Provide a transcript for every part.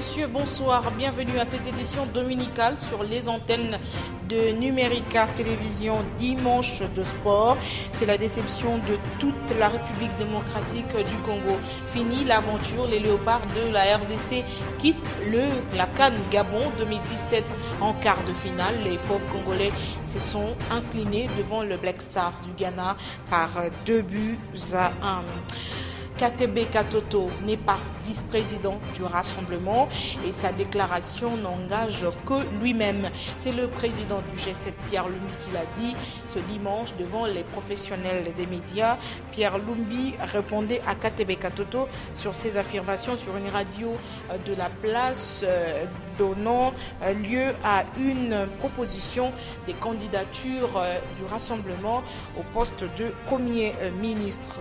messieurs, bonsoir. Bienvenue à cette édition dominicale sur les antennes de Numérica Télévision dimanche de sport. C'est la déception de toute la République démocratique du Congo. Fini l'aventure, les léopards de la RDC quittent la CAN Gabon 2017 en quart de finale. Les pauvres Congolais se sont inclinés devant le Black Stars du Ghana par 2-1. KTB Katoto n'est pas vice-président du Rassemblement et sa déclaration n'engage que lui-même. C'est le président du G7, Pierre Lumbi, qui l'a dit ce dimanche devant les professionnels des médias. Pierre Lumbi répondait à KTB Katoto sur ses affirmations sur une radio de la place, donnant lieu à une proposition des candidatures du Rassemblement au poste de Premier ministre.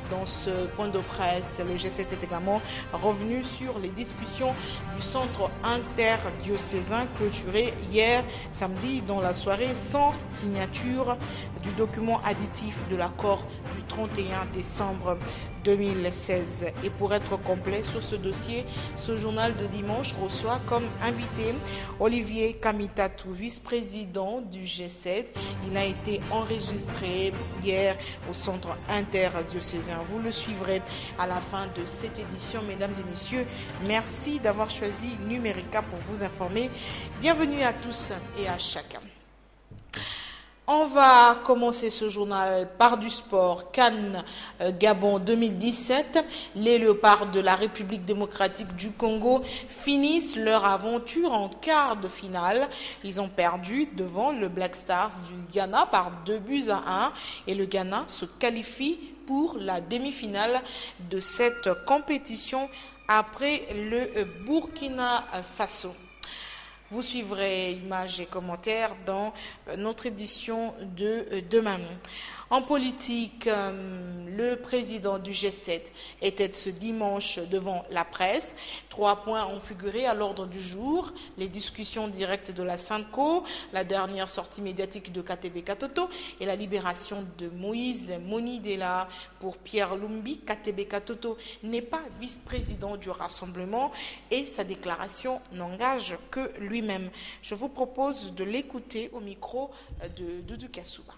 Dans ce point de presse, le G7 est également revenu sur les discussions du centre interdiocésain clôturé hier samedi dans la soirée sans signature du document additif de l'accord du 31 décembre 2016. Et pour être complet sur ce dossier, ce journal de dimanche reçoit comme invité Olivier Kamitatou, vice-président du G7. Il a été enregistré hier au centre interdiocésain. Vous le suivrez à la fin de cette édition. Mesdames et messieurs, merci d'avoir choisi Numérica pour vous informer. Bienvenue à tous et à chacun. On va commencer ce journal par du sport. CAN Gabon 2017. Les léopards de la République démocratique du Congo finissent leur aventure en quart de finale. Ils ont perdu devant le Black Stars du Ghana par 2-1 et le Ghana se qualifie pour la demi-finale de cette compétition après le Burkina Faso. Vous suivrez images et commentaires dans notre édition de demain. En politique, le président du G7 était ce dimanche devant la presse. 3 points ont figuré à l'ordre du jour. Les discussions directes de la SANCO, la dernière sortie médiatique de KTB Katoto et la libération de Moïse Monidela. Pour Pierre Lumbi, KTB Katoto n'est pas vice-président du Rassemblement et sa déclaration n'engage que lui-même. Je vous propose de l'écouter au micro de Doudou Kassouba.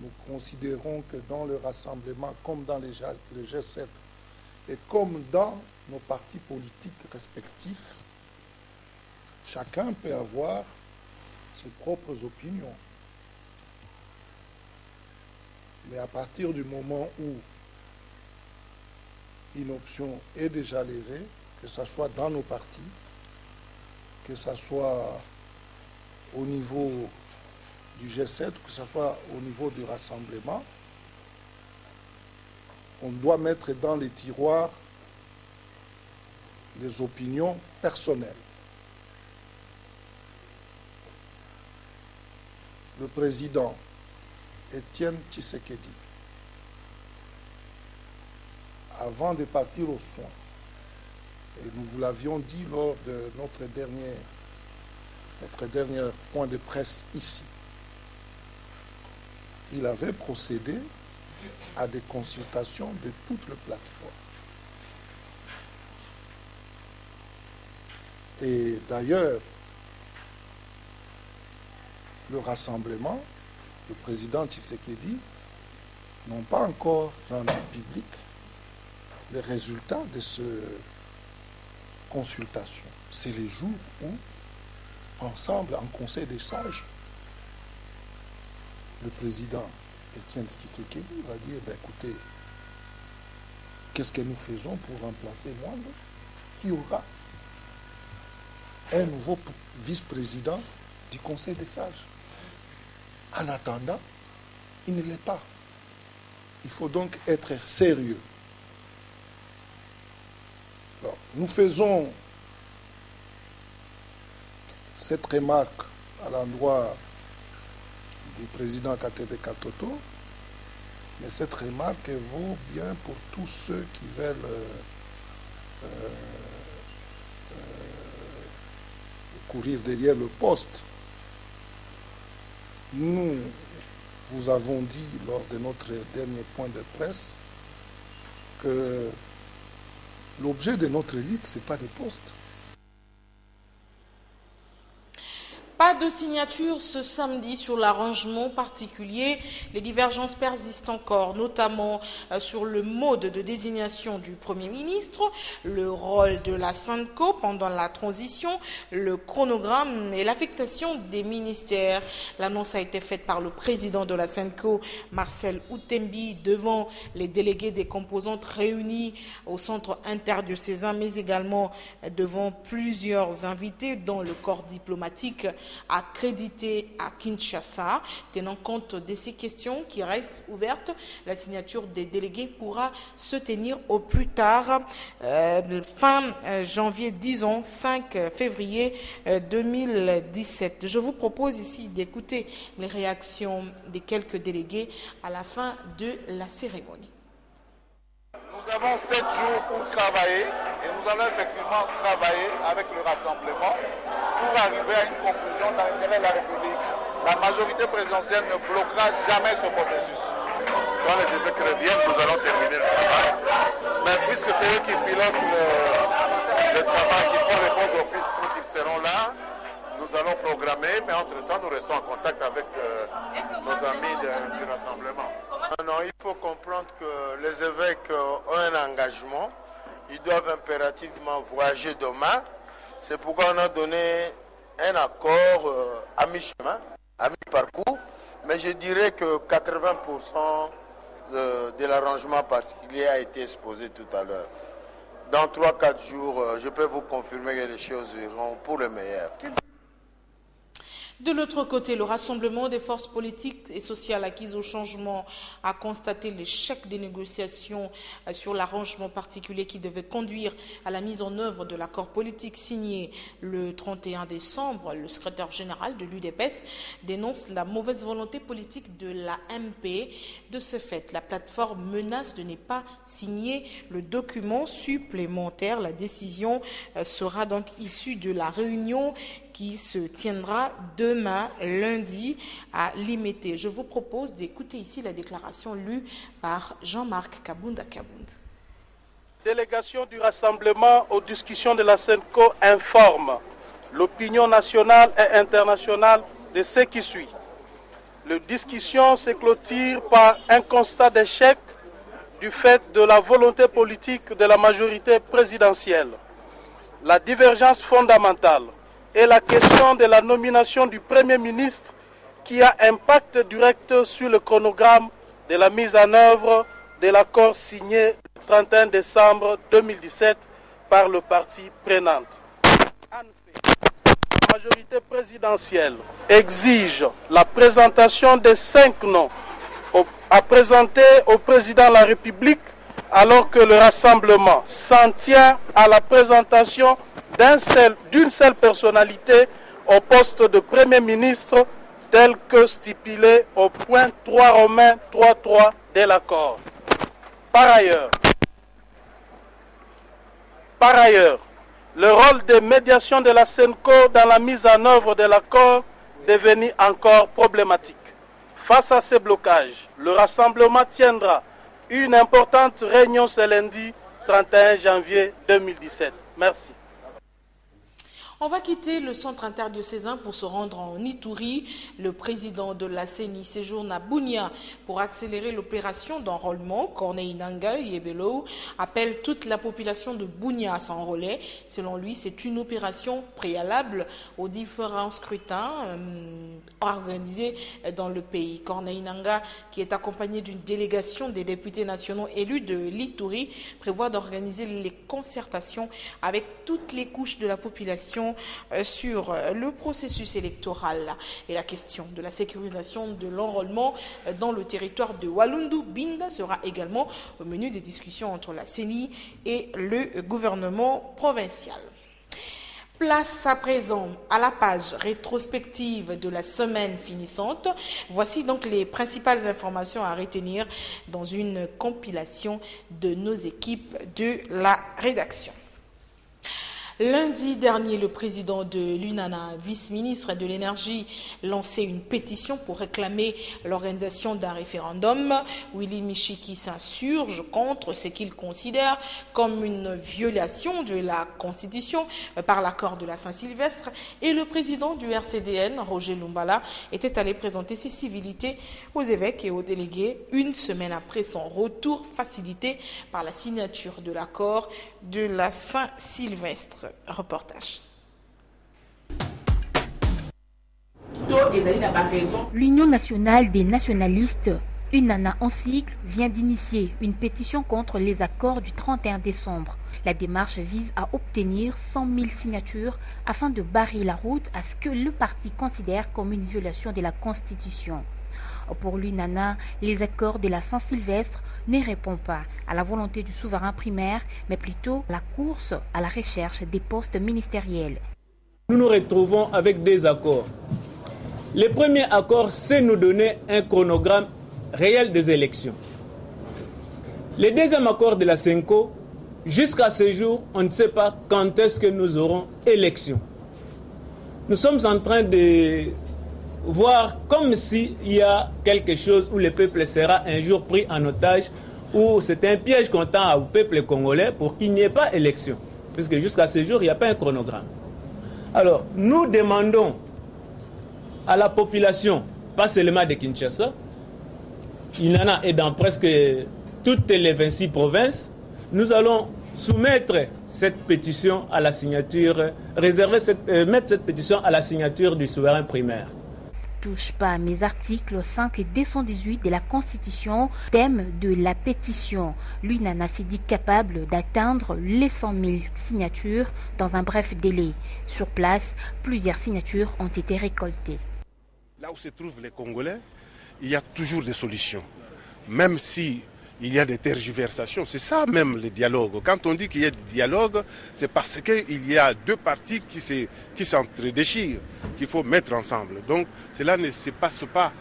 Nous considérons que dans le Rassemblement, comme dans le G7 et comme dans nos partis politiques respectifs, chacun peut avoir ses propres opinions. Mais à partir du moment où une option est déjà levée, que ce soit dans nos partis, que ce soit au niveau du G7, que ce soit au niveau du Rassemblement, on doit mettre dans les tiroirs les opinions personnelles. Le président Étienne Tshisekedi, avant de partir aux soins, et nous vous l'avions dit lors de notre dernier point de presse ici, il avait procédé à des consultations de toutes les plateformes. Et d'ailleurs, le Rassemblement, le président Tshisekedi, n'ont pas encore rendu public les résultats de ces consultations. C'est les jours où, ensemble, en conseil des sages, le président Étienne Tshisekedi va dire, écoutez, qu'est-ce que nous faisons pour remplacer Mwando, qui aura un nouveau vice-président du Conseil des sages. En attendant, il ne l'est pas. Il faut donc être sérieux. Alors, nous faisons cette remarque à l'endroit du président KTB Katoto, mais cette remarque vaut bien pour tous ceux qui veulent courir derrière le poste. Nous vous avons dit lors de notre dernier point de presse que l'objet de notre élite, ce n'est pas des postes. Pas de signature ce samedi sur l'arrangement particulier. Les divergences persistent encore, notamment sur le mode de désignation du Premier ministre, le rôle de la SENCO pendant la transition, le chronogramme et l'affectation des ministères. L'annonce a été faite par le président de la SENCO, Marcel Outembi, devant les délégués des composantes réunis au centre interdiocésain, mais également devant plusieurs invités dans le corps diplomatique accrédité à Kinshasa. Tenant compte de ces questions qui restent ouvertes, la signature des délégués pourra se tenir au plus tard fin janvier, disons 5 février 2017. Je vous propose ici d'écouter les réactions des quelques délégués à la fin de la cérémonie. Nous avons 7 jours pour travailler et nous allons effectivement travailler avec le rassemblement pour arriver à une conclusion dans l'intérêt de la République. La majorité présidentielle ne bloquera jamais ce processus. Quand les évêques reviennent, nous allons terminer le travail. Mais puisque c'est eux qui pilotent le travail, qui font les bons offices quand ils seront là, nous allons programmer, mais entre-temps, nous restons en contact avec nos amis du rassemblement. Non, il faut comprendre que les évêques ont un engagement. Ils doivent impérativement voyager demain. C'est pourquoi on a donné un accord à mi-chemin, à mi-parcours. Mais je dirais que 80% de l'arrangement particulier a été exposé tout à l'heure. Dans 3-4 jours, je peux vous confirmer que les choses iront pour le meilleur. De l'autre côté, le rassemblement des forces politiques et sociales acquises au changement a constaté l'échec des négociations sur l'arrangement particulier qui devait conduire à la mise en œuvre de l'accord politique signé le 31 décembre. Le secrétaire général de l'UDPS dénonce la mauvaise volonté politique de la MP. De ce fait, la plateforme menace de ne pas signer le document supplémentaire. La décision sera donc issue de la réunion qui se tiendra demain, lundi, à Limité. Je vous propose d'écouter ici la déclaration lue par Jean-Marc Kabounda Kabound. Délégation du rassemblement aux discussions de la SENCO informe l'opinion nationale et internationale de ce qui suit. Les discussions se clôturent par un constat d'échec du fait de la volonté politique de la majorité présidentielle. La divergence fondamentale et la question de la nomination du Premier ministre qui a impact direct sur le chronogramme de la mise en œuvre de l'accord signé le 31 décembre 2017 par le parti prenant. En fait, la majorité présidentielle exige la présentation de 5 noms à présenter au président de la République alors que le rassemblement s'en tient à la présentation d'une seule personnalité au poste de Premier ministre tel que stipulé au point 3 romain 3.3 de l'accord. Par ailleurs, le rôle de médiation de la SENCO dans la mise en œuvre de l'accord est devenu encore problématique. Face à ces blocages, le rassemblement tiendra une importante réunion ce lundi 31 janvier 2017. Merci. On va quitter le centre interdiocésain pour se rendre en Ituri. Le président de la CENI séjourne à Bunia pour accélérer l'opération d'enrôlement. Corneille Nangaa Yebelo appelle toute la population de Bunia à s'enrôler. Selon lui, c'est une opération préalable aux différents scrutins organisés dans le pays. Corneille Nangaa, qui est accompagné d'une délégation des députés nationaux élus de l'Ituri, prévoit d'organiser les concertations avec toutes les couches de la population sur le processus électoral et la question de la sécurisation de l'enrôlement dans le territoire de Walundu Binda sera également au menu des discussions entre la CENI et le gouvernement provincial. Place à présent à la page rétrospective de la semaine finissante. Voici donc les principales informations à retenir dans une compilation de nos équipes de la rédaction. Lundi dernier, le président de l'UNANA, vice-ministre de l'énergie, lançait une pétition pour réclamer l'organisation d'un référendum. Willy Michiki s'insurge contre ce qu'il considère comme une violation de la Constitution par l'accord de la Saint-Sylvestre. Et le président du RCDN, Roger Lumbala, était allé présenter ses civilités aux évêques et aux délégués une semaine après son retour facilité par la signature de l'accord de la Saint-Sylvestre. Reportage. L'Union nationale des nationalistes, UNANA en sigle, vient d'initier une pétition contre les accords du 31 décembre. La démarche vise à obtenir 100 000 signatures afin de barrer la route à ce que le parti considère comme une violation de la Constitution. Pour l'UNANA, les accords de la Saint-Sylvestre ne répondent pas à la volonté du souverain primaire, mais plutôt à la course à la recherche des postes ministériels. Nous nous retrouvons avec des accords. Le premier accord, c'est nous donner un chronogramme réel des élections. Le deuxième accord de la CENCO, jusqu'à ce jour, on ne sait pas quand est-ce que nous aurons élection. Nous sommes en train de voir comme s'il y a quelque chose où le peuple sera un jour pris en otage, où c'est un piège qu'on tend au peuple congolais pour qu'il n'y ait pas élection. Puisque jusqu'à ce jour, il n'y a pas un chronogramme. Alors, nous demandons à la population, pas seulement de Kinshasa, UNANA est dans presque toutes les 26 provinces, nous allons soumettre cette pétition à la signature, mettre cette pétition à la signature du souverain primaire. Touche pas à mes articles 5 et 218 de la Constitution, thème de la pétition. L'UNANA s'est dit capable d'atteindre les 100 000 signatures dans un bref délai. Sur place, plusieurs signatures ont été récoltées. Là où se trouvent les Congolais, il y a toujours des solutions. Même si il y a des tergiversations, c'est ça même le dialogue. Quand on dit qu'il y a du dialogue, c'est parce qu'il y a deux parties qui s'entredéchirent, qu'il faut mettre ensemble. Donc cela ne se passe pas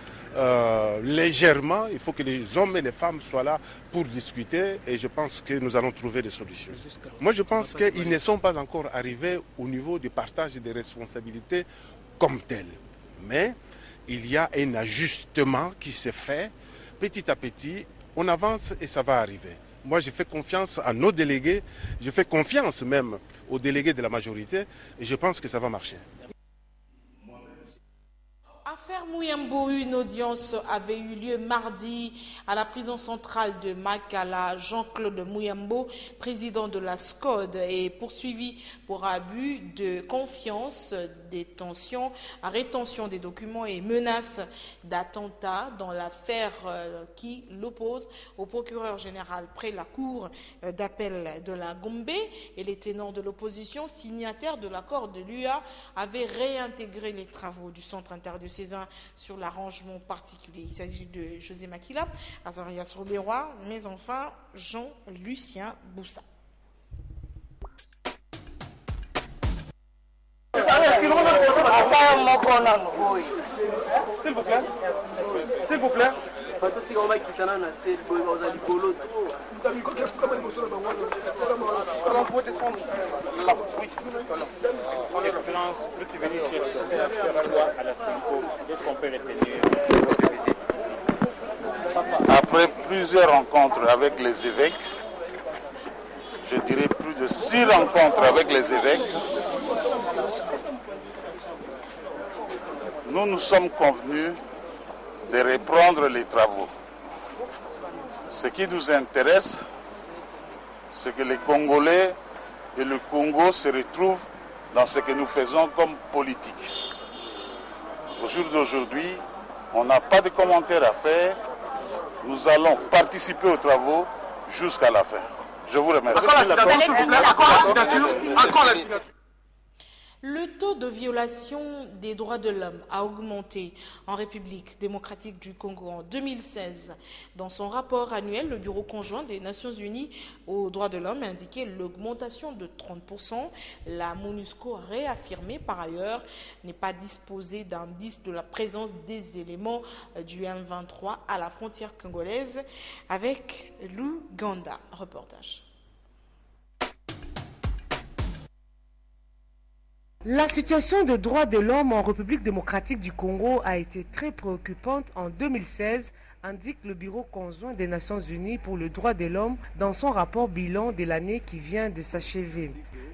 légèrement. Il faut que les hommes et les femmes soient là pour discuter et je pense que nous allons trouver des solutions. Moi je pense qu'ils ne sont pas encore arrivés au niveau du partage des responsabilités comme tel. Mais il y a un ajustement qui se fait petit à petit. On avance et ça va arriver. Moi, je fais confiance à nos délégués, je fais confiance même aux délégués de la majorité et je pense que ça va marcher. Affaire Mouyembo, une audience avait eu lieu mardi à la prison centrale de Makala. Jean-Claude Mouyembo, président de la SCOD, est poursuivi pour abus de confiance, détention, rétention des documents et menaces d'attentat dans l'affaire qui l'oppose au procureur général près la cour d'appel de la Gombe. Et les ténors de l'opposition, signataires de l'accord de l'UA, avaient réintégré les travaux du centre interdécésain sur l'arrangement particulier. Il s'agit de José Makila, Azarias Robérois, mais enfin Jean-Lucien Boussa. S'il vous plaît. S'il vous plaît. On peut descendre là. Oui, Excellence, vous venez chercher à la CENCO. Qu'est-ce qu'on peut retenir de votre visite ici? Après plusieurs rencontres avec les évêques, je dirais plus de 6 rencontres avec les évêques, nous nous sommes convenus de reprendre les travaux. Ce qui nous intéresse, c'est que les Congolais et le Congo se retrouvent dans ce que nous faisons comme politique. Au jour d'aujourd'hui, on n'a pas de commentaires à faire. Nous allons participer aux travaux jusqu'à la fin. Je vous remercie. Le taux de violation des droits de l'homme a augmenté en République démocratique du Congo en 2016. Dans son rapport annuel, le Bureau conjoint des Nations Unies aux droits de l'homme a indiqué l'augmentation de 30%. La MONUSCO a réaffirmé par ailleurs n'est pas disposée d'indice de la présence des éléments du M23 à la frontière congolaise avec l'Ouganda. Reportage. La situation de droits de l'homme en République démocratique du Congo a été très préoccupante en 2016, indique le Bureau conjoint des Nations Unies pour le droit de l'homme dans son rapport bilan de l'année qui vient de s'achever.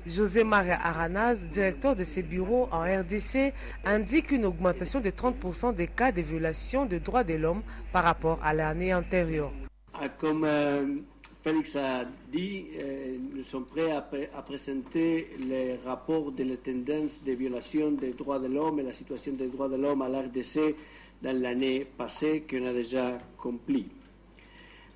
José Maria Aranaz, directeur de ces bureaux en RDC, indique une augmentation de 30% des cas de violation de droits de l'homme par rapport à l'année antérieure. Comme Félix a dit, nous sommes prêts à présenter les rapports de la tendance de violation des droits de l'homme et la situation des droits de l'homme à l'RDC dans l'année passée qu'on a déjà accompli.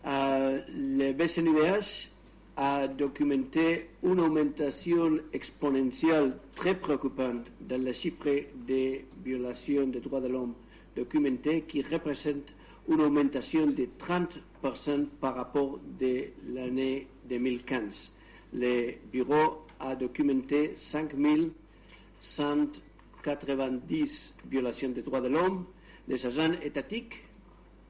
Le BCNUDH a documenté une augmentation exponentielle très préoccupante dans les chiffres de violations des droits de l'homme documentés qui représente une augmentation de 30% par rapport de l'année 2015. Le bureau a documenté 5190 violations des droits de l'homme. Les agents étatiques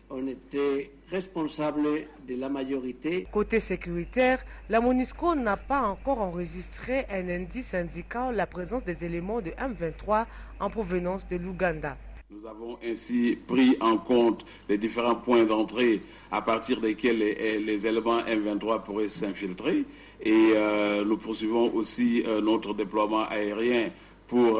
ont été responsables de la majorité. Côté sécuritaire, la MONUSCO n'a pas encore enregistré un indice indiquant la présence des éléments de M23 en provenance de l'Ouganda. Nous avons ainsi pris en compte les différents points d'entrée à partir desquels les éléments M23 pourraient s'infiltrer et nous poursuivons aussi notre déploiement aérien pour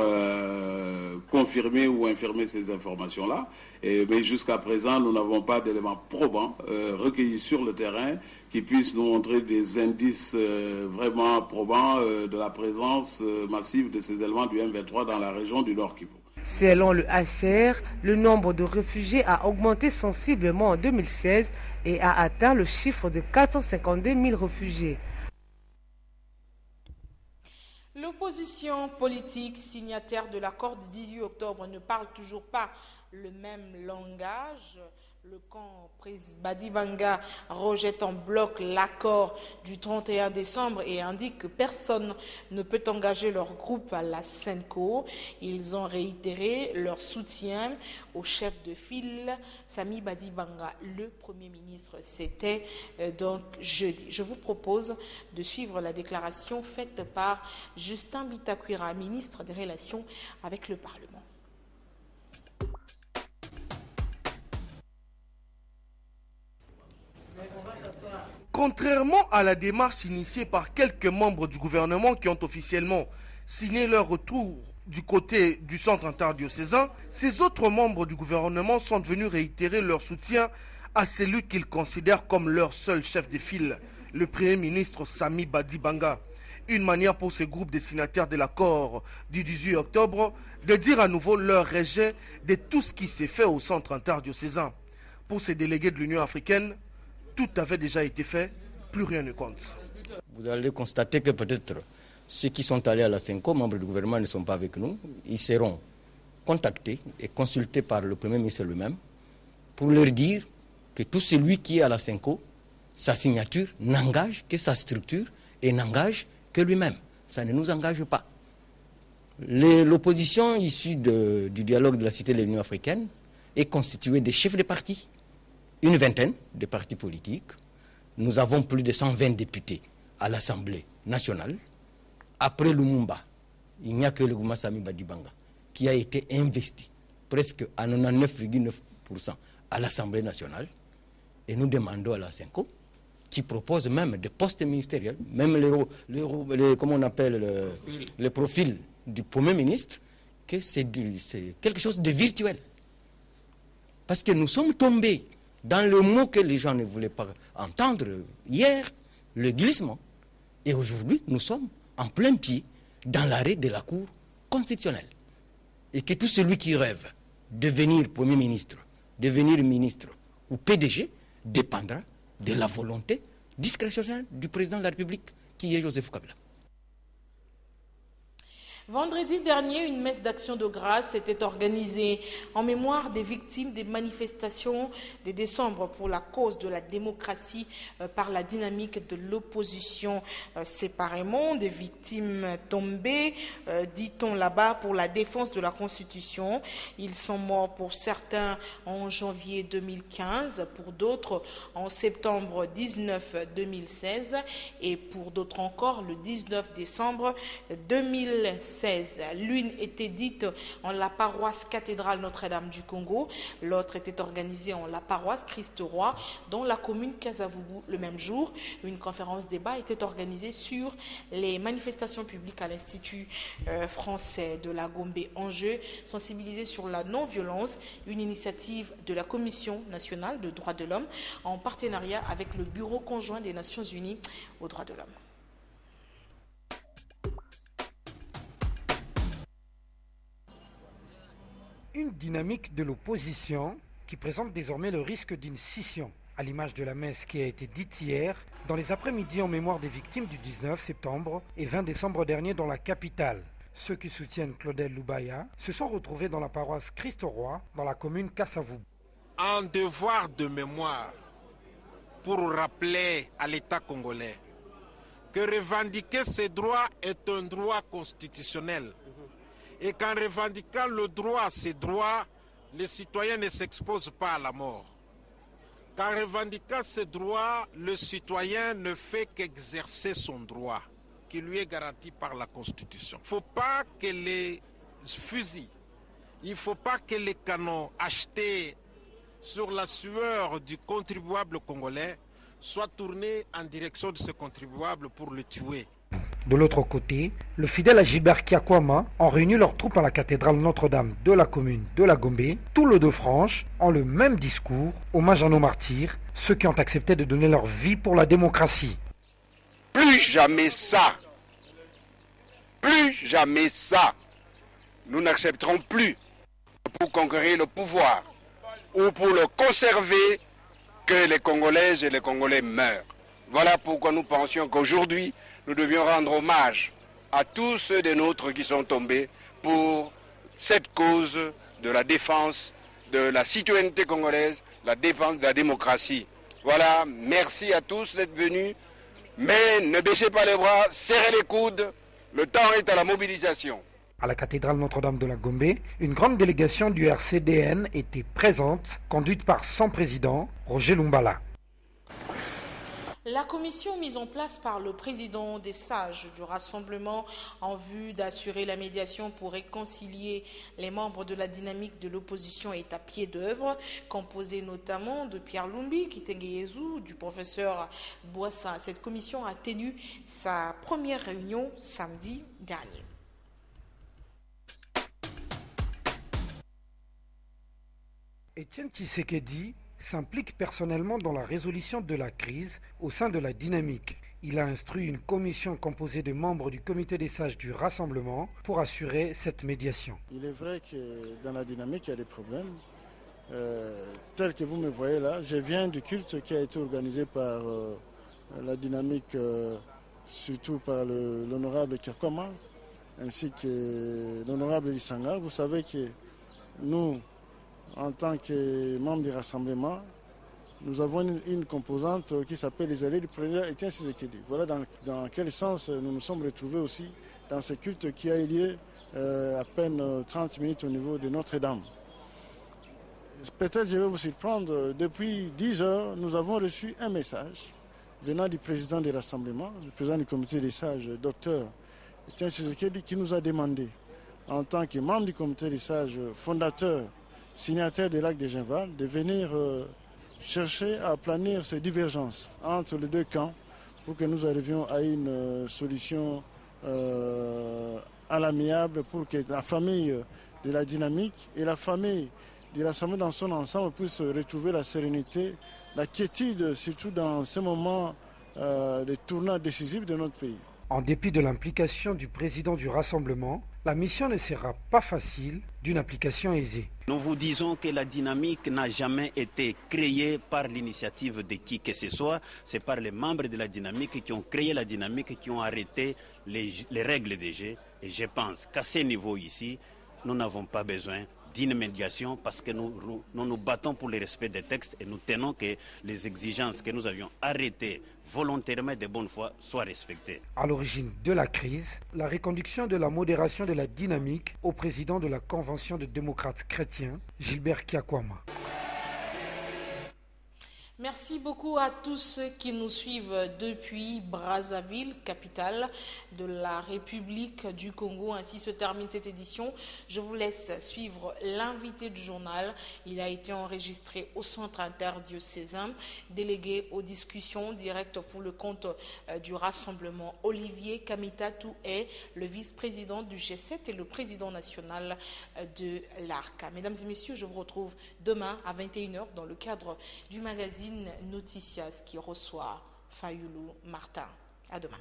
confirmer ou infirmer ces informations-là. Mais jusqu'à présent, nous n'avons pas d'éléments probants recueillis sur le terrain qui puissent nous montrer des indices vraiment probants de la présence massive de ces éléments du M23 dans la région du Nord Kivu. Selon le HCR, le nombre de réfugiés a augmenté sensiblement en 2016 et a atteint le chiffre de 452 000 réfugiés. L'opposition politique signataire de l'accord du 18 octobre ne parle toujours pas le même langage. Le camp Badi Banga rejette en bloc l'accord du 31 décembre et indique que personne ne peut engager leur groupe à la SENCO. Ils ont réitéré leur soutien au chef de file, Sami Badi Banga, le Premier ministre. C'était donc jeudi. Je vous propose de suivre la déclaration faite par Justin Bitakwira, ministre des Relations avec le Parlement. Contrairement à la démarche initiée par quelques membres du gouvernement qui ont officiellement signé leur retour du côté du centre interdiocésain, ces autres membres du gouvernement sont venus réitérer leur soutien à celui qu'ils considèrent comme leur seul chef de file, le Premier ministre Sami Badi Banga. Une manière pour ces groupes destinataires de l'accord du 18 octobre de dire à nouveau leur rejet de tout ce qui s'est fait au centre interdiocésain. Pour ces délégués de l'Union africaine, tout avait déjà été fait, plus rien ne compte. Vous allez constater que peut-être ceux qui sont allés à la SENCO, membres du gouvernement, ne sont pas avec nous. Ils seront contactés et consultés par le Premier ministre lui-même pour leur dire que tout celui qui est à la SENCO, sa signature n'engage que sa structure et n'engage que lui-même. Ça ne nous engage pas. L'opposition issue du dialogue de la Cité de l'Union africaine est constituée des chefs de partis. Une vingtaine de partis politiques. Nous avons plus de 120 députés à l'Assemblée nationale. Après Lumumba, il n'y a que le gouvernement Sami Badi Banga qui a été investi presque à 99,9% à l'Assemblée nationale. Et nous demandons à la SENCO, qui propose même des postes ministériels, même comment on appelle le profil du Premier ministre, que c'est quelque chose de virtuel. Parce que nous sommes tombés dans le mot que les gens ne voulaient pas entendre hier, le glissement. Et aujourd'hui, nous sommes en plein pied dans l'arrêt de la Cour constitutionnelle. Et que tout celui qui rêve de devenir Premier ministre, devenir ministre ou PDG, dépendra de la volonté discrétionnaire du président de la République, qui est Joseph Kabila. Vendredi dernier, une messe d'action de grâce était organisée en mémoire des victimes des manifestations de décembre pour la cause de la démocratie par la dynamique de l'opposition séparément, des victimes tombées, dit-on là-bas, pour la défense de la Constitution. Ils sont morts pour certains en janvier 2015, pour d'autres en septembre 2016 et pour d'autres encore le 19 décembre 2016. 2016. L'une était dite en la paroisse cathédrale Notre-Dame du Congo, l'autre était organisée en la paroisse Christ-Roi dans la commune Kasavubu le même jour. Une conférence débat était organisée sur les manifestations publiques à l'Institut français de la Gombe. Enjeu, sensibiliser sur la non-violence, une initiative de la Commission nationale de droits de l'homme en partenariat avec le Bureau conjoint des Nations Unies aux droits de l'homme. Une dynamique de l'opposition qui présente désormais le risque d'une scission, à l'image de la messe qui a été dite hier dans les après-midi en mémoire des victimes du 19 septembre et 20 décembre dernier dans la capitale. Ceux qui soutiennent Claudel Loubaya se sont retrouvés dans la paroisse Christ-Roi dans la commune Kasavubu. Un devoir de mémoire pour rappeler à l'État congolais que revendiquer ses droits est un droit constitutionnel. Et qu'en revendiquant le droit à ses droits, le citoyen ne s'expose pas à la mort. Qu'en revendiquant ses droits, le citoyen ne fait qu'exercer son droit, qui lui est garanti par la Constitution. Il ne faut pas que les fusils, il ne faut pas que les canons achetés sur la sueur du contribuable congolais soient tournés en direction de ce contribuable pour le tuer. De l'autre côté, le fidèle à Gilbert Kiakwama ont réuni leurs troupes à la cathédrale Notre-Dame de la commune de la Gombe. Tout le Deux-Franches ont le même discours, hommage à nos martyrs, ceux qui ont accepté de donner leur vie pour la démocratie. Plus jamais ça. Plus jamais ça. Nous n'accepterons plus pour conquérir le pouvoir ou pour le conserver que les Congolaises et les Congolais meurent. Voilà pourquoi nous pensions qu'aujourd'hui, nous devions rendre hommage à tous ceux des nôtres qui sont tombés pour cette cause de la défense de la citoyenneté congolaise, la défense de la démocratie. Voilà, merci à tous d'être venus, mais ne baissez pas les bras, serrez les coudes, le temps est à la mobilisation. À la cathédrale Notre-Dame de la Gombe, une grande délégation du RCDN était présente, conduite par son président, Roger Lumbala. La commission mise en place par le président des sages du rassemblement en vue d'assurer la médiation pour réconcilier les membres de la dynamique de l'opposition est à pied d'œuvre, composée notamment de Pierre Lumbi, Kitengeyezu, du professeur Boissa. Cette commission a tenu sa première réunion samedi dernier. Étienne Tshisekedi s'implique personnellement dans la résolution de la crise au sein de la dynamique. Il a instruit une commission composée de membres du comité des sages du rassemblement pour assurer cette médiation. Il est vrai que dans la dynamique, il y a des problèmes. Tel que vous me voyez là, je viens du culte qui a été organisé par la dynamique, surtout par l'honorable Kiakwama, ainsi que l'honorable Lissanga. Vous savez que nous, en tant que membres du rassemblement, nous avons une composante qui s'appelle les alliés du président Étienne Tshisekedi. Voilà dans quel sens nous nous sommes retrouvés aussi dans ce culte qui a eu lieu à peine 30 minutes au niveau de Notre-Dame. Peut-être je vais vous surprendre, depuis 10 heures, nous avons reçu un message venant du président du rassemblement, le président du comité des sages, docteur Étienne Tshisekedi, qui nous a demandé, en tant que membre du comité des sages, fondateur, signataire des lacs de Genval, de venir chercher à planir ces divergences entre les deux camps pour que nous arrivions à une solution à l'amiable pour que la famille de la dynamique et la famille de l'Assemblée dans son ensemble puissent retrouver la sérénité, la quiétude, surtout dans ces moments de tournant décisifs de notre pays. En dépit de l'implication du président du rassemblement, la mission ne sera pas facile d'une application aisée. Nous vous disons que la dynamique n'a jamais été créée par l'initiative de qui que ce soit. C'est par les membres de la dynamique qui ont créé la dynamique, qui ont arrêté les règles des jeux. Et je pense qu'à ce niveau ici, nous n'avons pas besoin d'une médiation parce que nous nous battons pour le respect des textes et nous tenons que les exigences que nous avions arrêtées volontairement de bonne foi soient respectées. À l'origine de la crise, la reconduction de la modération de la dynamique au président de la Convention des démocrates chrétiens, Gilbert Kiakwama. Merci beaucoup à tous ceux qui nous suivent depuis Brazzaville, capitale de la République du Congo. Ainsi se termine cette édition. Je vous laisse suivre l'invité du journal. Il a été enregistré au centre interdiocésain, délégué aux discussions directes pour le compte du rassemblement. Olivier Kamitatou est le vice-président du G7 et le président national de l'ARCA. Mesdames et messieurs, je vous retrouve demain à 21h dans le cadre du magazine Noticias qui reçoit Fayoulou Martin. À demain.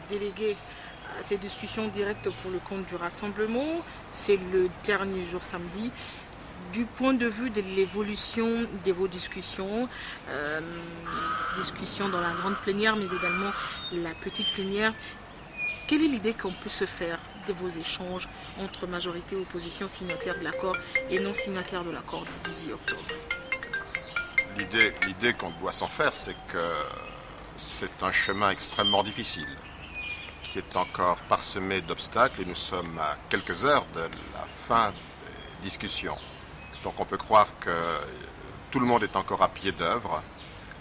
Délégué à ces discussions directes pour le compte du rassemblement, c'est le dernier jour samedi. Du point de vue de l'évolution de vos discussions, discussions dans la grande plénière, mais également la petite plénière, quelle est l'idée qu'on peut se faire de vos échanges entre majorité et opposition signataires de l'accord et non signataires de l'accord du 18 octobre? L'idée qu'on doit s'en faire, c'est que c'est un chemin extrêmement difficile, qui est encore parsemé d'obstacles et nous sommes à quelques heures de la fin des discussions. Donc on peut croire que tout le monde est encore à pied d'œuvre.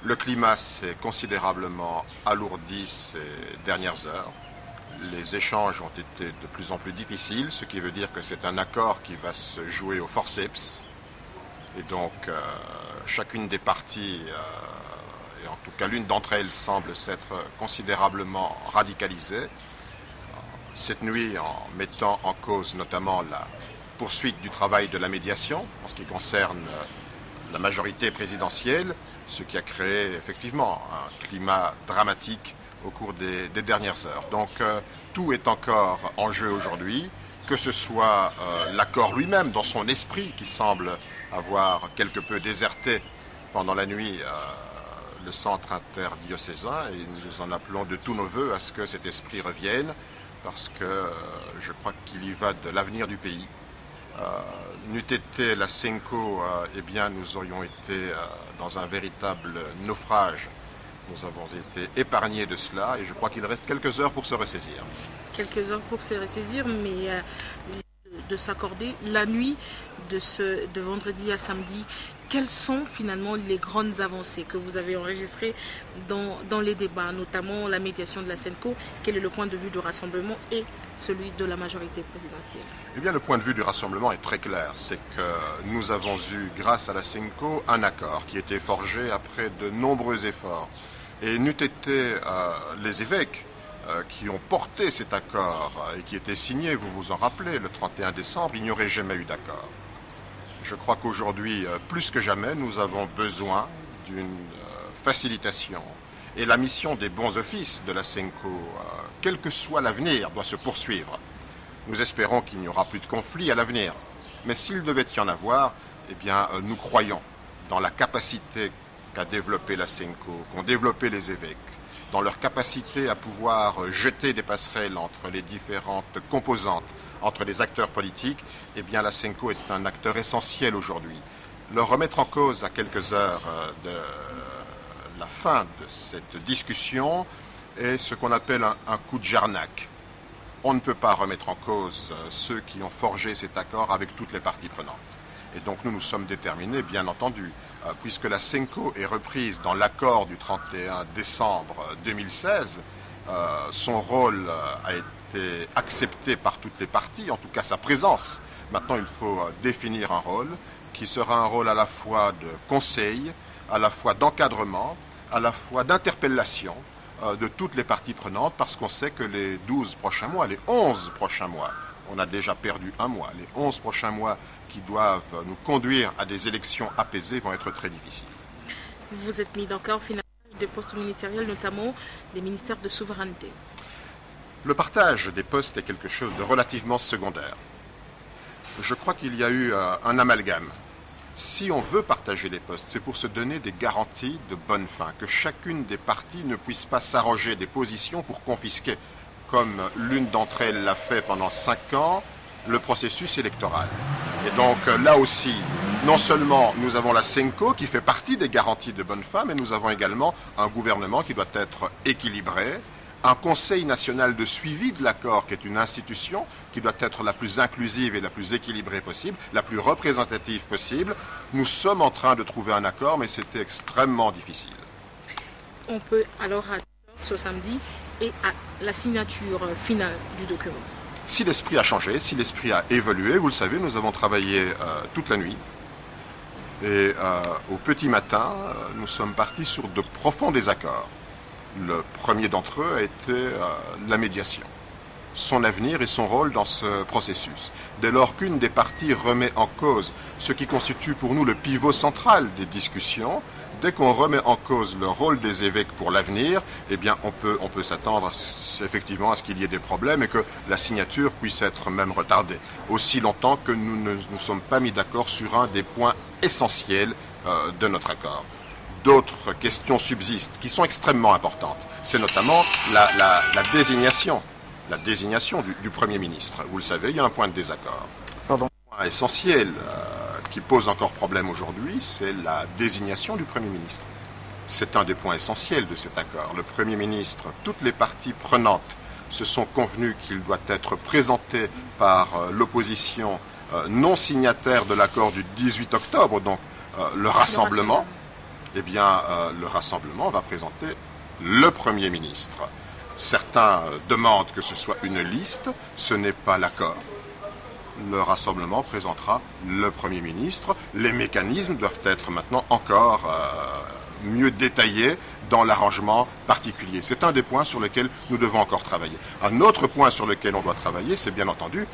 Le climat s'est considérablement alourdi ces dernières heures. Les échanges ont été de plus en plus difficiles, ce qui veut dire que c'est un accord qui va se jouer au forceps. Et donc chacune des parties, et en tout cas l'une d'entre elles, semble s'être considérablement radicalisée. Cette nuit, en mettant en cause notamment la poursuite du travail de la médiation en ce qui concerne la majorité présidentielle, ce qui a créé effectivement un climat dramatique au cours des dernières heures. Donc tout est encore en jeu aujourd'hui, que ce soit l'accord lui-même dans son esprit qui semble avoir quelque peu déserté pendant la nuit le centre interdiocésain, et nous en appelons de tous nos voeux à ce que cet esprit revienne, parce que je crois qu'il y va de l'avenir du pays. N'eût été la Senko, eh bien nous aurions été dans un véritable naufrage. Nous avons été épargnés de cela et je crois qu'il reste quelques heures pour se ressaisir. Quelques heures pour se ressaisir, mais de s'accorder la nuit de vendredi à samedi. Quelles sont finalement les grandes avancées que vous avez enregistrées dans les débats, notamment la médiation de la Senko? Quel est le point de vue du rassemblement et celui de la majorité présidentielle? Eh bien, le point de vue du rassemblement est très clair. C'est que nous avons eu, grâce à la Senko, un accord qui était forgé après de nombreux efforts. Et n'eût été les évêques qui ont porté cet accord et qui était signé, vous vous en rappelez, le 31 décembre, il n'y aurait jamais eu d'accord. Je crois qu'aujourd'hui, plus que jamais, nous avons besoin d'une facilitation. Et la mission des bons offices de la Senko, quel que soit l'avenir, doit se poursuivre. Nous espérons qu'il n'y aura plus de conflits à l'avenir. Mais s'il devait y en avoir, eh bien, nous croyons dans la capacité qu'a développé la Senko, qu'ont développé les évêques, dans leur capacité à pouvoir jeter des passerelles entre les différentes composantes, entre les acteurs politiques. Eh bien, la Senko est un acteur essentiel aujourd'hui. Le remettre en cause à quelques heures de la fin de cette discussion est ce qu'on appelle un coup de jarnac. On ne peut pas remettre en cause ceux qui ont forgé cet accord avec toutes les parties prenantes. Et donc nous sommes déterminés, bien entendu, puisque la Senko est reprise dans l'accord du 31 décembre 2016, son rôle a été accepté par toutes les parties, en tout cas sa présence. Maintenant, il faut définir un rôle qui sera un rôle à la fois de conseil, à la fois d'encadrement, à la fois d'interpellation de toutes les parties prenantes, parce qu'on sait que les 12 prochains mois, les 11 prochains mois, on a déjà perdu un mois, les 11 prochains mois qui doivent nous conduire à des élections apaisées vont être très difficiles. Vous vous êtes mis d'accord finalement des postes ministériels, notamment les ministères de souveraineté. Le partage des postes est quelque chose de relativement secondaire. Je crois qu'il y a eu un amalgame. Si on veut partager les postes, c'est pour se donner des garanties de bonne fin, que chacune des parties ne puisse pas s'arroger des positions pour confisquer, comme l'une d'entre elles l'a fait pendant 5 ans, le processus électoral. Et donc là aussi, non seulement nous avons la SENCO qui fait partie des garanties de bonne fin, mais nous avons également un gouvernement qui doit être équilibré, un Conseil national de suivi de l'accord qui est une institution qui doit être la plus inclusive et la plus équilibrée possible, la plus représentative possible. Nous sommes en train de trouver un accord, mais c'était extrêmement difficile. On peut alors attendre ce samedi et à la signature finale du document. Si l'esprit a changé, si l'esprit a évolué, vous le savez, nous avons travaillé toute la nuit. Et au petit matin, nous sommes partis sur de profonds désaccords. Le premier d'entre eux a été la médiation, son avenir et son rôle dans ce processus. Dès lors qu'une des parties remet en cause ce qui constitue pour nous le pivot central des discussions, dès qu'on remet en cause le rôle des évêques pour l'avenir, eh bien on peut s'attendre effectivement à ce qu'il y ait des problèmes et que la signature puisse être même retardée, aussi longtemps que nous ne nous sommes pas mis d'accord sur un des points essentiels de notre accord. D'autres questions subsistent qui sont extrêmement importantes. C'est notamment la désignation du Premier ministre. Vous le savez, il y a un point de désaccord. Pardon. Un point essentiel qui pose encore problème aujourd'hui, c'est la désignation du Premier ministre. C'est un des points essentiels de cet accord. Le Premier ministre, toutes les parties prenantes se sont convenues qu'il doit être présenté par l'opposition non signataire de l'accord du 18 octobre, donc le rassemblement. Eh bien, le rassemblement va présenter le Premier ministre. Certains demandent que ce soit une liste, ce n'est pas l'accord. Le rassemblement présentera le Premier ministre. Les mécanismes doivent être maintenant encore mieux détaillés dans l'arrangement particulier. C'est un des points sur lesquels nous devons encore travailler. Un autre point sur lequel on doit travailler, c'est bien entendu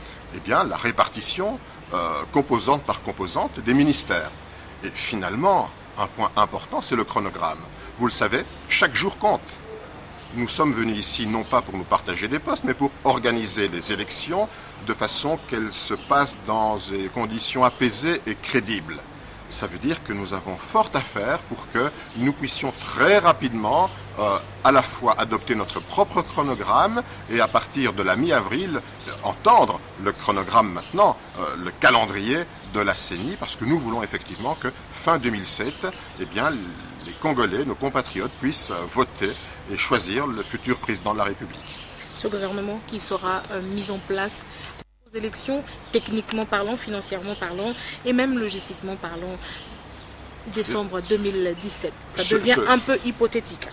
la répartition composante par composante des ministères. Et finalement, un point important, c'est le chronogramme. Vous le savez, chaque jour compte. Nous sommes venus ici non pas pour nous partager des postes, mais pour organiser les élections de façon qu'elles se passent dans des conditions apaisées et crédibles. Ça veut dire que nous avons fort à faire pour que nous puissions très rapidement à la fois adopter notre propre chronogramme et à partir de la mi-avril entendre le chronogramme maintenant, le calendrier de la CENI, parce que nous voulons effectivement que fin 2007, eh bien, les Congolais, nos compatriotes, puissent voter et choisir le futur président de la République. Ce gouvernement qui sera mis en place aux élections, techniquement parlant, financièrement parlant et même logistiquement parlant, décembre 2017. Ça devient un peu hypothétique.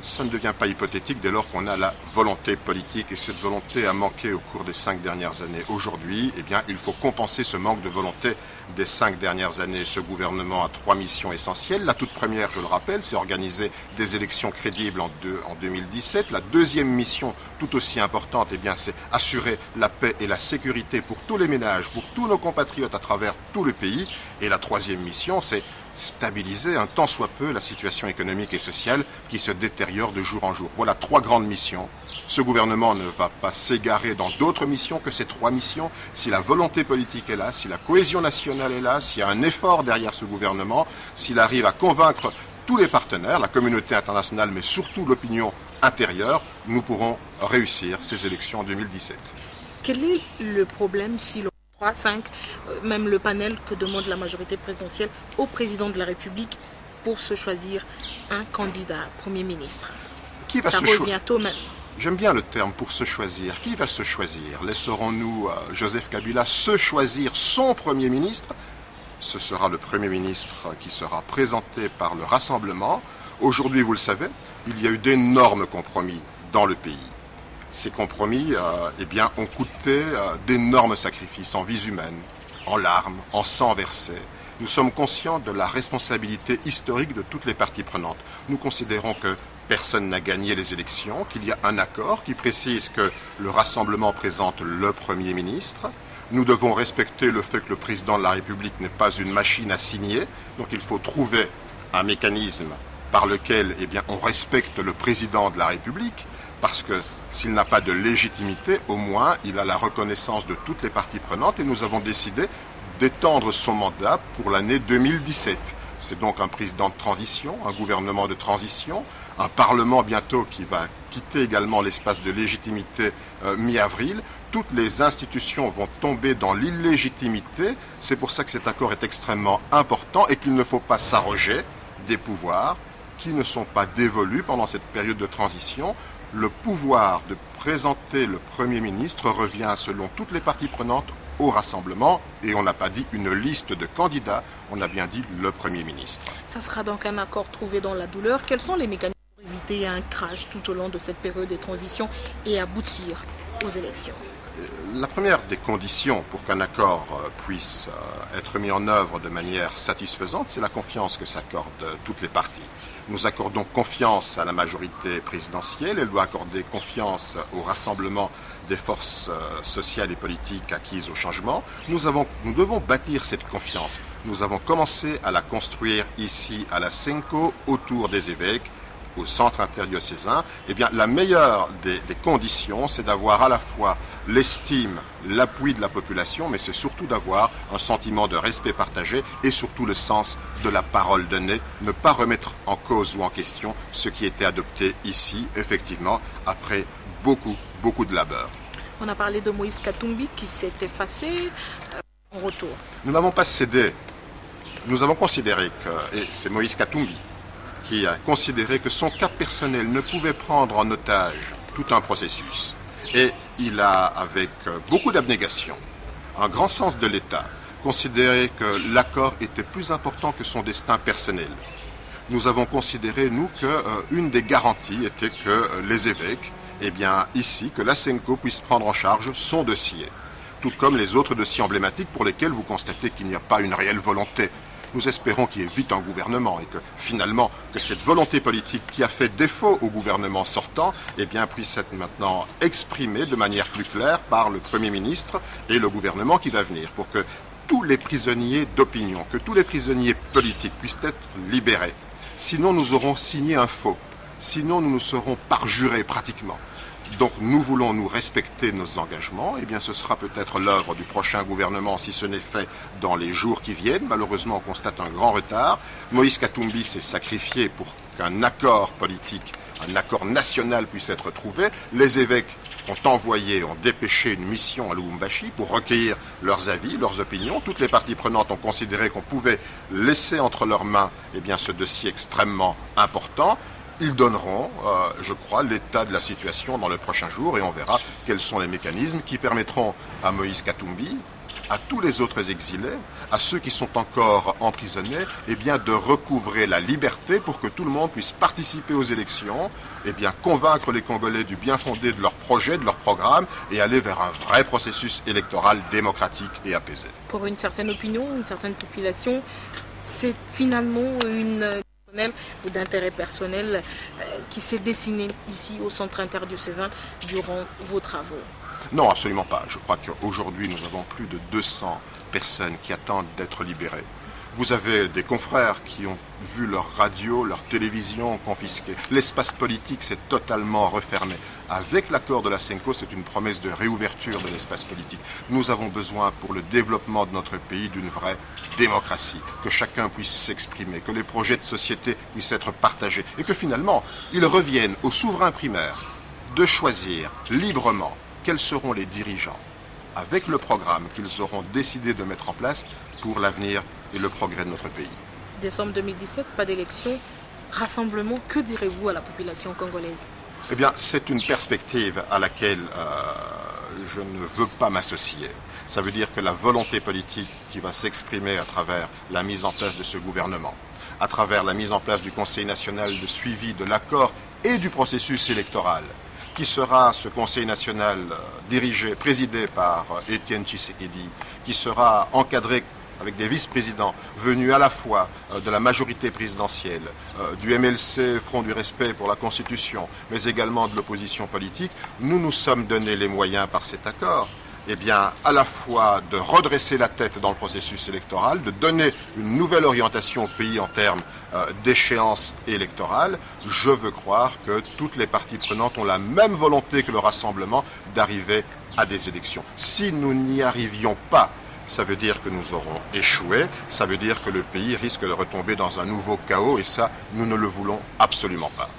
Ça ne devient pas hypothétique dès lors qu'on a la volonté politique et cette volonté a manqué au cours des 5 dernières années. Aujourd'hui, eh bien, il faut compenser ce manque de volonté des 5 dernières années. Ce gouvernement a 3 missions essentielles. La toute première, je le rappelle, c'est organiser des élections crédibles en 2017. La deuxième mission, tout aussi importante, eh bien, c'est assurer la paix et la sécurité pour tous les ménages, pour tous nos compatriotes à travers tout le pays. Et la troisième mission, c'est stabiliser un tant soit peu la situation économique et sociale qui se détériore de jour en jour. Voilà 3 grandes missions. Ce gouvernement ne va pas s'égarer dans d'autres missions que ces 3 missions. Si la volonté politique est là, si la cohésion nationale est là, s'il y a un effort derrière ce gouvernement, s'il arrive à convaincre tous les partenaires, la communauté internationale, mais surtout l'opinion intérieure, nous pourrons réussir ces élections en 2017. Quel est le problème si l'on 3, 5, même le panel que demande la majorité présidentielle au président de la République pour se choisir un candidat Premier ministre? Qui va Ça se revient tôt même. J'aime bien le terme pour se choisir. Qui va se choisir? Laisserons-nous Joseph Kabila se choisir son Premier ministre? Ce sera le Premier ministre qui sera présenté par le Rassemblement. Aujourd'hui, vous le savez, il y a eu d'énormes compromis dans le pays. Ces compromis ont coûté d'énormes sacrifices en vies humaines, en larmes, en sang versé. Nous sommes conscients de la responsabilité historique de toutes les parties prenantes. Nous considérons que personne n'a gagné les élections, qu'il y a un accord qui précise que le rassemblement présente le Premier ministre. Nous devons respecter le fait que le président de la République n'est pas une machine à signer, donc il faut trouver un mécanisme par lequel on respecte le président de la République, parce que s'il n'a pas de légitimité, au moins il a la reconnaissance de toutes les parties prenantes, et nous avons décidé d'étendre son mandat pour l'année 2017. C'est donc un président de transition, un gouvernement de transition, un parlement bientôt qui va quitter également l'espace de légitimité mi-avril. Toutes les institutions vont tomber dans l'illégitimité. C'est pour ça que cet accord est extrêmement important et qu'il ne faut pas s'arroger des pouvoirs qui ne sont pas dévolus pendant cette période de transition. Le pouvoir de présenter le Premier ministre revient, selon toutes les parties prenantes, au rassemblement, et on n'a pas dit une liste de candidats, on a bien dit le Premier ministre. Ça sera donc un accord trouvé dans la douleur. Quels sont les mécanismes pour éviter un crash tout au long de cette période de transition et aboutir aux élections? La première des conditions pour qu'un accord puisse être mis en œuvre de manière satisfaisante, c'est la confiance que s'accordent toutes les parties. Nous accordons confiance à la majorité présidentielle, elle doit accorder confiance au rassemblement des forces sociales et politiques acquises au changement. Nous devons bâtir cette confiance. Nous avons commencé à la construire ici à la SENCO, autour des évêques, au centre interdiocésain. La meilleure des conditions, c'est d'avoir à la fois l'estime, l'appui de la population, mais c'est surtout d'avoir un sentiment de respect partagé et surtout le sens de la parole donnée, ne pas remettre en cause ou en question ce qui était adopté ici, effectivement, après beaucoup de labeur. On a parlé de Moïse Katumbi qui s'est effacé en retour. Nous n'avons pas cédé. Nous avons considéré que, et c'est Moïse Katumbi qui a considéré que son cas personnel ne pouvait prendre en otage tout un processus. Et il a, avec beaucoup d'abnégation, un grand sens de l'État, considéré que l'accord était plus important que son destin personnel. Nous avons considéré, nous, qu'une des garanties était que les évêques, ici, que la SENCO puisse prendre en charge son dossier, tout comme les autres dossiers emblématiques pour lesquels vous constatez qu'il n'y a pas une réelle volonté. Nous espérons qu'il y ait vite un gouvernement et que finalement, que cette volonté politique qui a fait défaut au gouvernement sortant, puisse être maintenant exprimée de manière plus claire par le Premier ministre et le gouvernement qui va venir, pour que tous les prisonniers d'opinion, que tous les prisonniers politiques puissent être libérés. Sinon, nous aurons signé un faux. Sinon, nous nous serons parjurés pratiquement. Donc nous voulons nous respecter nos engagements, ce sera peut-être l'œuvre du prochain gouvernement si ce n'est fait dans les jours qui viennent. Malheureusement, on constate un grand retard. Moïse Katumbi s'est sacrifié pour qu'un accord politique, un accord national puisse être trouvé. Les évêques ont dépêché une mission à Lubumbashi pour recueillir leurs avis, leurs opinions. Toutes les parties prenantes ont considéré qu'on pouvait laisser entre leurs mains ce dossier extrêmement important. Ils donneront, je crois, l'état de la situation dans les prochains jours et on verra quels sont les mécanismes qui permettront à Moïse Katumbi, à tous les autres exilés, à ceux qui sont encore emprisonnés, de recouvrer la liberté pour que tout le monde puisse participer aux élections, convaincre les Congolais du bien fondé de leur projet, de leur programme et aller vers un vrai processus électoral démocratique et apaisé. Pour une certaine opinion, une certaine population, c'est finalement une ou d'intérêt personnel qui s'est dessiné ici au centre interdiocésain durant vos travaux? Non, absolument pas. Je crois qu'aujourd'hui, nous avons plus de 200 personnes qui attendent d'être libérées. Vous avez des confrères qui ont vu leur radio, leur télévision confisquées. L'espace politique s'est totalement refermé. Avec l'accord de la SENCO, c'est une promesse de réouverture de l'espace politique. Nous avons besoin, pour le développement de notre pays, d'une vraie démocratie, que chacun puisse s'exprimer, que les projets de société puissent être partagés et que finalement, ils reviennent aux souverains primaires de choisir librement quels seront les dirigeants avec le programme qu'ils auront décidé de mettre en place pour l'avenir et le progrès de notre pays. Décembre 2017, pas d'élection, rassemblement, que direz-vous à la population congolaise? C'est une perspective à laquelle je ne veux pas m'associer. Ça veut dire que la volonté politique qui va s'exprimer à travers la mise en place de ce gouvernement, à travers la mise en place du Conseil national de suivi de l'accord et du processus électoral, qui sera ce Conseil national présidé par Étienne Tshisekedi, qui sera encadré avec des vice-présidents venus à la fois de la majorité présidentielle, du MLC, Front du Respect pour la Constitution, mais également de l'opposition politique, nous nous sommes donné les moyens par cet accord, eh bien, à la fois de redresser la tête dans le processus électoral, de donner une nouvelle orientation au pays en termes d'échéance électorale. Je veux croire que toutes les parties prenantes ont la même volonté que le Rassemblement d'arriver à des élections. Si nous n'y arrivions pas, ça veut dire que nous aurons échoué, ça veut dire que le pays risque de retomber dans un nouveau chaos et ça, nous ne le voulons absolument pas.